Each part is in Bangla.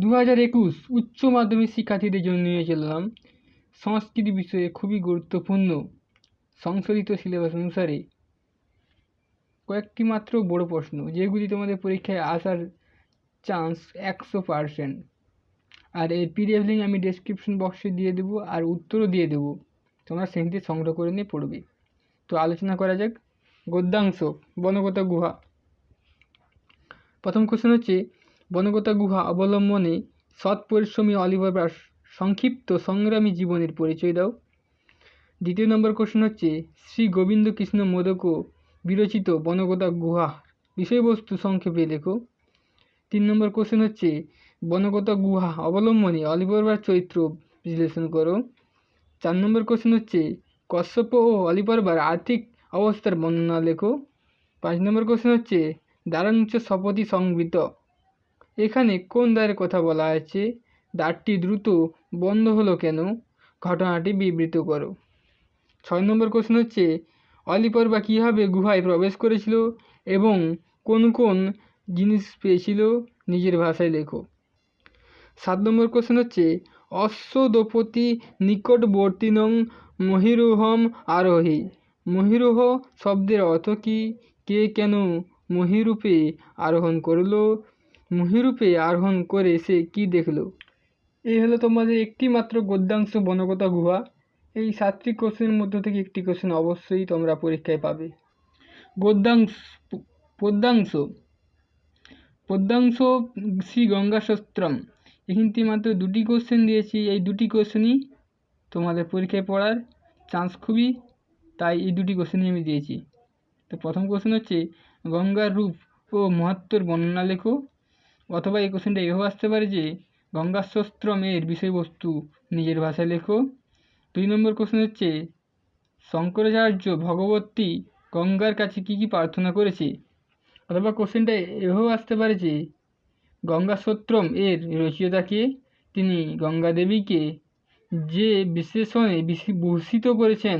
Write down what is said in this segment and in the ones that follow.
2021 উচ্চ মাধ্যমিক শিক্ষার্থীদের জন্য নিয়ে চললাম সংস্কৃতি বিষয়ে খুবই গুরুত্বপূর্ণ সংশোধিত সিলেবাস অনুসারে কয়েকটি মাত্র বড় প্রশ্ন, যেগুলি তোমাদের পরীক্ষায় আসার চান্স 100%। আর এর পিডিএফ লিঙ্ক আমি ডেসক্রিপশন বক্সে দিয়ে দেবো, আর উত্তরও দিয়ে দেবো, তোমরা সেখানে সংগ্রহ করে নিয়ে পড়বে। তো আলোচনা করা যাক। গদ্যাংশ, বনগতা গুহা। প্রথম কোশ্চেন হচ্ছে, বনগতা গুহা অবলম্বনে সৎ পরিশ্রমী অলিভার ব্রাশ সংক্ষিপ্ত সংগ্রামী জীবনের পরিচয় দাও। দ্বিতীয় নম্বর কোশ্চেন হচ্ছে, শ্রী গোবিন্দ কৃষ্ণ মোদক বিরচিত বনগতা গুহা বিষয়বস্তু সংক্ষেপে লেখো। 3 নম্বর কোশ্চেন হচ্ছে, বনগতা গুহা অবলম্বনে অলিভার ব্রাশ চরিত্র বিশ্লেষণ করো। 4 নম্বর কোশ্চেন হচ্ছে, কশ্যপ ও অলিভার ব্রাশ আর্থিক অবস্থার বর্ণনা লেখো। 5 নম্বর কোশ্চেন হচ্ছে, দ্বারাংশ শপথি সংবৃত, এখানে কোন দ্বারের কথা বলা আছে, দ্বারটি দ্রুত বন্ধ হলো কেন, ঘটনাটি বিবৃত করো। 6 নম্বর কোশ্চেন হচ্ছে, অলিভার ব্রাশ কীভাবে গুহায় প্রবেশ করেছিল এবং কোন কোন জিনিস পেয়েছিল, নিজের ভাষায় লেখো। 7 নম্বর কোশ্চেন হচ্ছে, অশ্বদোপতি নিকটবর্তীনং মহিরোহম আরোহী, মহিরোহ শব্দের অর্থ কী, কে কেন মহিরূপে আরোহণ করলো, মহিরূপে আরোহণ করে সে কি দেখলো। এই হলো তোমাদের একটি মাত্র গদ্যাংশ বনগতা গুহা। এই 7টি কোশ্চেনের মধ্য থেকে একটি কোশ্চেন অবশ্যই তোমরা পরীক্ষায় পাবে। পদ্যাংশ, পদ্যাংশ শ্রী গঙ্গা স্তোত্রম, এখানে মাত্র 2টি কোশ্চেন দিয়েছি। এই 2টি কোশ্চেনই তোমাদের পরীক্ষায় পড়ার চান্স খুবই, তাই এই 2টি কোশ্চেনই আমি দিয়েছি। তো প্রথম কোশ্চেন হচ্ছে, গঙ্গার রূপ ও মহত্বর বর্ণনা লেখো, অথবা এই কোশ্চেনটা এভাবে আসতে পারে যে, গঙ্গা স্তোত্রম এর বিষয়বস্তু নিজের ভাষায় লেখো। 2 নম্বর কোশ্চেন হচ্ছে, শঙ্করাচার্য ভগবতী গঙ্গার কাছে কী কী প্রার্থনা করেছে, অথবা কোশ্চেনটা এভাবেও আসতে পারে যে, গঙ্গা স্তোত্রম এর রচয়িতাকে, তিনি গঙ্গা দেবীকে যে বিশেষণে ভূষিত করেছেন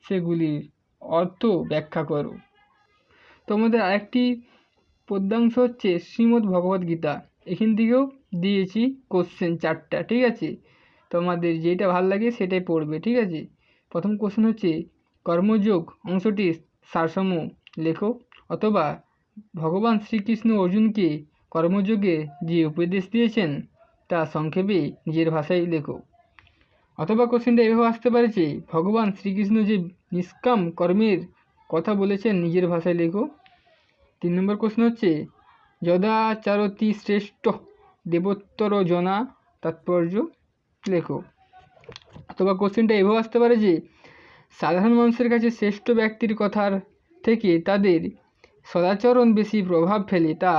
সেগুলির অর্থ ব্যাখ্যা করো। তোমাদের আরেকটি পদ্যাংশ হচ্ছে শ্রীমদ্ ভগবদ গীতা, এখান থেকেও দিয়েছি কোশ্চেন 4টা, ঠিক আছে। তোমাদের যেটা ভালো লাগে সেটাই পড়বে, ঠিক আছে। প্রথম কোশ্চেন হচ্ছে, কর্মযোগ অংশটির সারসম লেখো, অথবা ভগবান শ্রীকৃষ্ণ অর্জুনকে কর্মযোগে যে উপদেশ দিয়েছেন তা সংক্ষেপে নিজের ভাষায় লেখো। অথবা কোশ্চেনটা এভাবে আসতে পারে যে, ভগবান শ্রীকৃষ্ণ যে নিষ্কাম কর্মের কথা বলেছেন নিজের ভাষায় লেখো। 3 নম্বর কোশ্চেন হচ্ছে, যদাচারতি শ্রেষ্ঠ দেবোত্তর জনা, তাৎপর্য লেখো। অথবা কোশ্চেনটা এভাবে আসতে পারে যে, সাধারণ মানুষের কাছে শ্রেষ্ঠ ব্যক্তির কথার থেকে তাদের সদাচরণ বেশি প্রভাব ফেলে, তা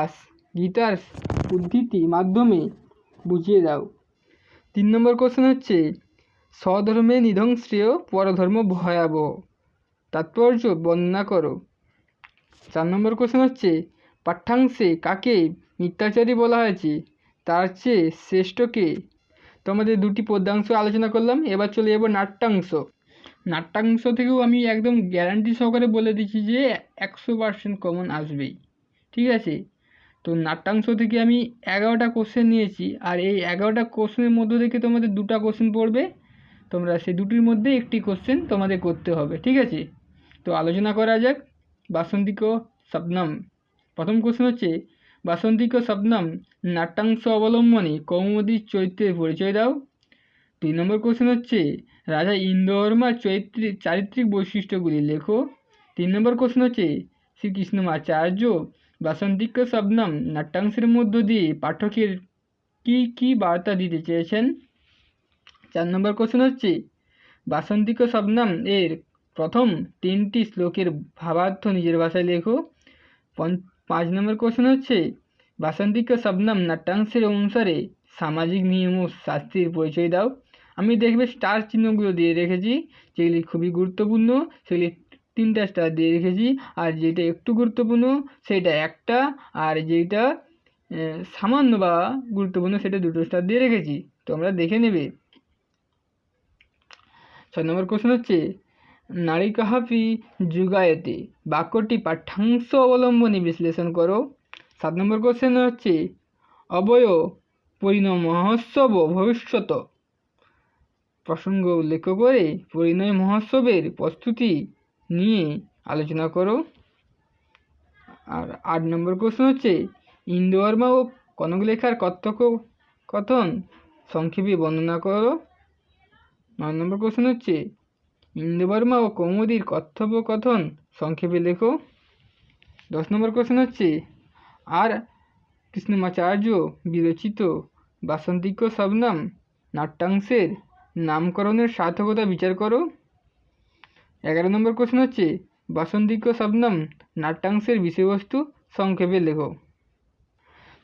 গীতার উদ্ধৃতি মাধ্যমে বুঝিয়ে দাও। 3 নম্বর কোশ্চেন হচ্ছে, স্বধর্মে নিধং শ্রেয় পরধর্ম ভয়াবহ, তাৎপর্য বর্ণনা করো। 4 নম্বর কোশ্চেন হচ্ছে, পাঠ্যাংশে কাকে মিথ্যাচারী বলা হয়েছে, তার চেয়ে শ্রেষ্ঠকে। তোমাদের 2টি পদ্যাংশ আলোচনা করলাম, এবার চলে যাবো নাট্যাংশ। নাট্যাংশ থেকেও আমি একদম গ্যারান্টি সহকারে বলে দিচ্ছি যে 100% কমন আসবেই, ঠিক আছে। তো নাট্যাংশ থেকে আমি 11টা কোশ্চেন নিয়েছি, আর এই 11টা কোশ্চেনের মধ্য থেকে তোমাদের 2টা কোশ্চেন পড়বে, তোমরা সেই 2টির মধ্যে একটি কোশ্চেন তোমাদের করতে হবে, ঠিক আছে। তো আলোচনা করা যাক। বাসন্তিক শবনম, প্রথম কোশ্চেন হচ্ছে, বাসন্তিক শবনম নাট্যাংশ অবলম্বনে কৌমুদীর চরিত্রের পরিচয় দাও। 2 নম্বর কোশ্চেন হচ্ছে, রাজা ইন্দ্রবর্মার চারিত্রিক বৈশিষ্ট্যগুলি লেখো। 3 নম্বর কোশ্চেন হচ্ছে, শ্রীকৃষ্ণমাচার্য বাসন্তিক শবনম নাট্যাংশের মধ্য দিয়ে পাঠকের কি কি বার্তা দিতে চেয়েছেন। 4 নম্বর কোশ্চেন হচ্ছে, বাসন্তিক শবনম এর প্রথম 3টি শ্লোকের ভাবার্থ নিজের ভাষায় লেখো। 5 নম্বর কোশ্চেন হচ্ছে, বাসন্তিক শবনম নাট্যাংশের অনুসারে সামাজিক নিয়ম ও শাস্তির পরিচয় দাও। আমি দেখবে স্টার চিহ্নগুলো দিয়ে রেখেছি, যেগুলি খুবই গুরুত্বপূর্ণ সেগুলি 3টা স্টার দিয়ে রেখেছি, আর যেটা একটু গুরুত্বপূর্ণ সেটা 1টা, আর যেটা সামান্য বা গুরুত্বপূর্ণ সেটা 2টো স্টার দিয়ে রেখেছি, তোমরা দেখে নেবে। 6 নম্বর কোশ্চেন হচ্ছে, নারিকাহাপি যুগায়তে বাক্যটি পাঠ্যাংশ অবলম্বনে বিশ্লেষণ করো। 7 নম্বর কোশ্চেন হচ্ছে, অবয় পরিণয় মহোৎসব ভবিষ্যৎ প্রসঙ্গ উল্লেখ করে পরিণয় মহোৎসবের প্রস্তুতি নিয়ে আলোচনা করো। আর 8 নম্বর প্রশ্ন হচ্ছে ইন্দোবর্মা ও কনকলেখার কথোপকথন সংক্ষেপে বর্ণনা করো। 9 নম্বর প্রশ্ন হচ্ছে ইন্দোবর্মা ও কৌমুদীর কথোপকথন সংক্ষেপে লেখো। 10 নম্বর প্রশ্ন হচ্ছে আর কৃষ্ণমাচার্য বিরচিত বাসন্তিক শবনম নাট্যাংশের নামকরণের সার্থকতা বিচার করো। 11 নম্বর প্রশ্ন হচ্ছে বাসন্তিক শবনম নাট্যাংশের বিষয়বস্তু সংক্ষেপে লেখো।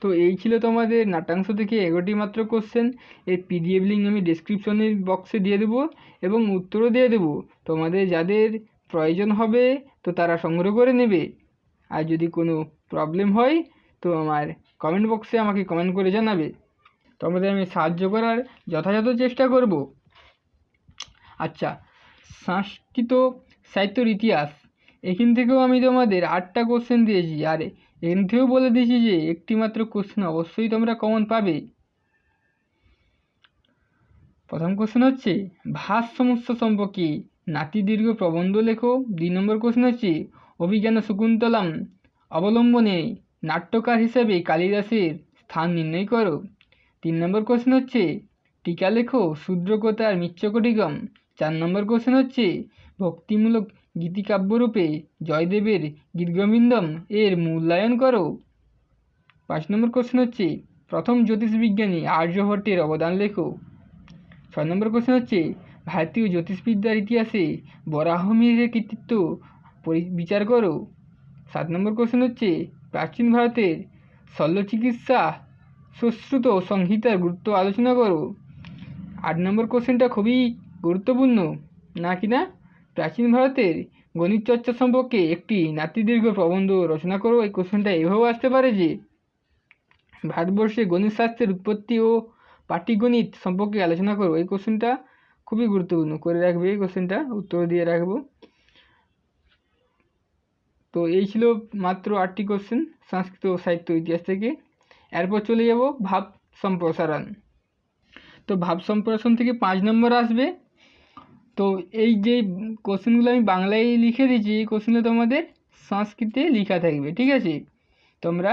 তো এই ছিল তোমাদের নাট্যাংশ থেকে 11টি মাত্র কোশ্চেন। এর পিডিএফ লিঙ্ক আমি ডেসক্রিপশনের বক্সে দিয়ে দেবো এবং উত্তরও দিয়ে দেবো। তোমাদের যাদের প্রয়োজন হবে তো তারা সংগ্রহ করে নেবে। আর যদি কোনো প্রবলেম হয় তো আমার কমেন্ট বক্সে আমাকে কমেন্ট করে জানাবে, তোমাদের আমি সাহায্য করার যথাযথ চেষ্টা করব। আচ্ছা, সংস্কৃত সাহিত্যর ইতিহাস, এখান থেকেও আমি তোমাদের 8টা কোশ্চেন দিয়েছি। আর এখান থেকেও বলে দিয়েছি যে একটি মাত্র কোশ্চেন অবশ্যই তোমরা কমন পাবে। প্রথম কোশ্চেন হচ্ছে ভাষ সমস্যা সম্পর্কে নাতিদীর্ঘ প্রবন্ধ লেখো। 2 নম্বর কোশ্চেন হচ্ছে অভিজ্ঞান শকুন্তলম অবলম্বনে নাট্যকার হিসেবে কালিদাসের স্থান নির্ণয় করো। 3 নম্বর কোশ্চেন হচ্ছে টিকা লেখো শূদ্রকতার মিচ্ছকটিগম। 4 নম্বর কোশ্চেন হচ্ছে ভক্তিমূলক গীতিকাব্যরূপে জয়দেবের গীতগোবিন্দম এর মূল্যায়ন করো। 5 নম্বর কোশ্চেন হচ্ছে প্রথম জ্যোতিষবিজ্ঞানী আর্যভট্টের অবদান লেখো। 6 নম্বর কোশ্চেন হচ্ছে ভারতীয় জ্যোতিষবিদ্যার ইতিহাসে বরাহমিহিরের কৃতিত্ব বিচার করো। 7 নম্বর কোশ্চেন হচ্ছে প্রাচীন ভারতের শল্যচিকিৎসা সুশ্রুত সংহিতার গুরুত্ব আলোচনা করো। 8 নম্বর কোশ্চেনটা খুবই গুরুত্বপূর্ণ না কি না, প্রাচীন ভারতের গণিত চর্চা সম্পর্কে একটি নাতিদীর্ঘ প্রবন্ধ রচনা করো। এই কোশ্চেনটা এভাবেও আসতে পারে যে ভারতবর্ষে গণিত শাস্ত্রের উৎপত্তি ও পাটিগণিত সম্পর্কে আলোচনা করো। এই কোশ্চেনটা খুবই গুরুত্বপূর্ণ, করে রাখবে, এই কোশ্চেনটা উত্তর দিয়ে রাখবো। তো এই ছিল মাত্র 8টি কোশ্চেন সংস্কৃত সাহিত্য ইতিহাস থেকে। এরপর চলে যাব ভাব সম্প্রসারণ। তো ভাব সম্প্রসারণ থেকে 5 নম্বর আসবে। তো এই যে কোশ্চেনগুলো আমি বাংলায় লিখে দিয়েছি, এই কোশ্চেনগুলো তোমাদের সংস্কৃতে লেখা থাকবে, ঠিক আছে? তোমরা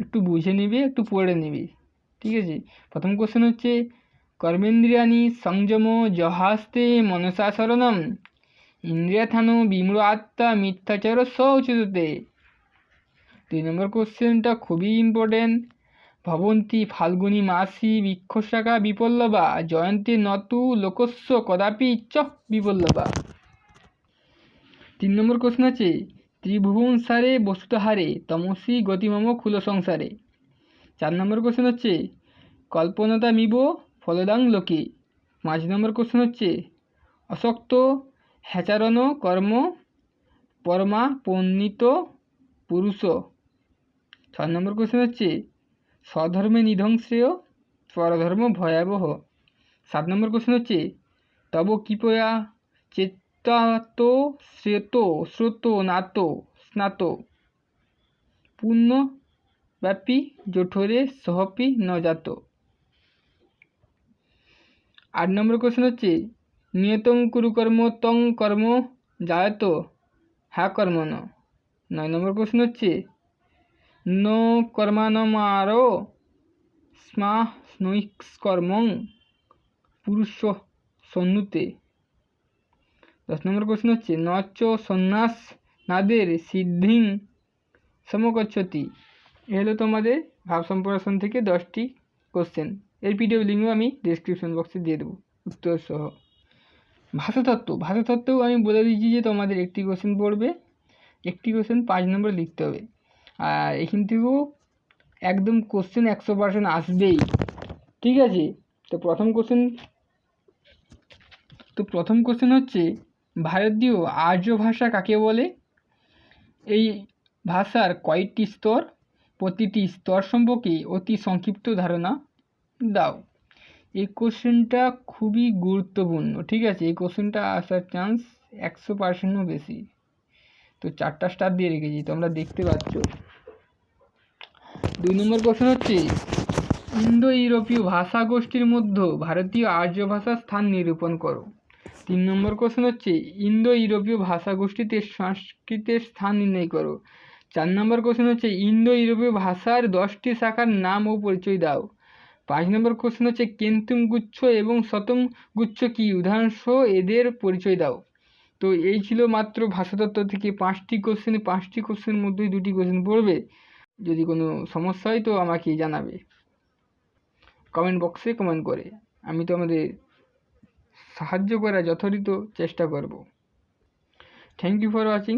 একটু বুঝে নিবে, একটু পড়ে নিবে, ঠিক আছে? প্রথম কোশ্চেন হচ্ছে কর্মেন্দ্রিয়ানি সংযম জহাস্তে মনসা শরণম ইন্দ্রিয়াথানো বিমূঢ় আত্মা মিথ্যাচার সৌচিততে। 2 নম্বর কোশ্চেনটা খুবই ইম্পর্টেন্ট। ভবন্তি ফাল্গুনী মাসি বৃক্ষশাখা বিপল্লবা জয়ন্তী নতু লোকস্য কদাপি চ বিপল্লবা। 3 নম্বর কোশ্চেন আছে ত্রিভুবন সারে বস্তুতাহারে তমসি গতিমম খুল সংসারে। 4 নম্বর কোশ্চেন হচ্ছে কল্পনতা মিব ফলদাং লোকে। 5 নম্বর কোশ্চেন হচ্ছে অশক্ত হ্যাচারণ কর্ম পরমা পণ্ডিত পুরুষ। 6 নম্বর কোশ্চেন হচ্ছে স্বধর্মে নিধং শ্রেয় পরধর্ম ভয়াবহ। 7 নম্বর কোশ্চেন হচ্ছে তব কৃপয়া চেতাত শ্রেত শ্রোত নাত স্নাত পূর্ণ ব্যাপী জঠোরে সহপি ন জাত। 8 নম্বর কোশ্চেন হচ্ছে নিয়তং কুরু কর্ম তং কর্ম জায়ত হ্যা কর্ম ন। 9 নম্বর কোশ্চেন হচ্ছে ন কর্মানমারো স্মা স্নৈষ্কর্মং পুরুষ সন্নুতে। 10 নম্বর কোশ্চেন হচ্ছে নচ সন্ন্যাস নাদের সিদ্ধিং সমগচ্ছতি। এ হলো তোমাদের ভাব সম্প্রসারণ থেকে 10টি কোশ্চেন। এর পিডিএফ লিঙ্কও আমি ডেসক্রিপশন বক্সে দিয়ে দেবো উত্তর সহ। ভাষাতত্ত্বও আমি বলে দিচ্ছি যে তোমাদের একটি কোশ্চেন পড়বে, একটি কোশ্চেন 5 নম্বর লিখতে হবে। আর এখান থেকেও একদম কোশ্চেন 100% আসবেই, ঠিক আছে? তো প্রথম কোশ্চেন হচ্ছে ভারতীয় আর্য ভাষা কাকে বলে? এই ভাষার কয়টি স্তর? প্রতিটি স্তর সম্পর্কে অতি সংক্ষিপ্ত ধারণা দাও। এই কোশ্চেনটা খুবই গুরুত্বপূর্ণ, ঠিক আছে? এই কোশ্চেনটা আসার চান্স 100%ও বেশি। তো 4টা স্টার দিয়ে রেখেছি, তোমরা দেখতে পাচ্ছ। 2 নম্বর কোশ্চেন হচ্ছে ইন্দো ইউরোপীয় ভাষা গোষ্ঠীর মধ্যে ভারতীয় আর্য ভাষার স্থান নিরূপণ করো। 3 নম্বর কোশ্চেন হচ্ছে ইন্দো ইউরোপীয় ভাষা গোষ্ঠীতে সংস্কৃতের স্থান নির্ণয় করো। 4 নম্বর কোশ্চেন হচ্ছে ইন্দো ইউরোপীয় ভাষার 10টি শাখার নাম ও পরিচয় দাও। 5 নম্বর কোশ্চেন হচ্ছে কেন্তুম গুচ্ছ এবং শতম গুচ্ছ কি, উদাহরণসহ এদের পরিচয় দাও। তো এই ছিল মাত্র ভাষাতত্ত্ব থেকে 5টি কোশ্চেন। 5টি কোশ্চেনের মধ্যেই 2টি কোশ্চেন পড়বে। যদি কোনো সমস্যা হয় তো আমাকে জানাবে কমেন্ট বক্সে কমেন্ট করে। আমি তো আমাদের সাহায্য করার যথাযথ চেষ্টা করব। Thank you for watching.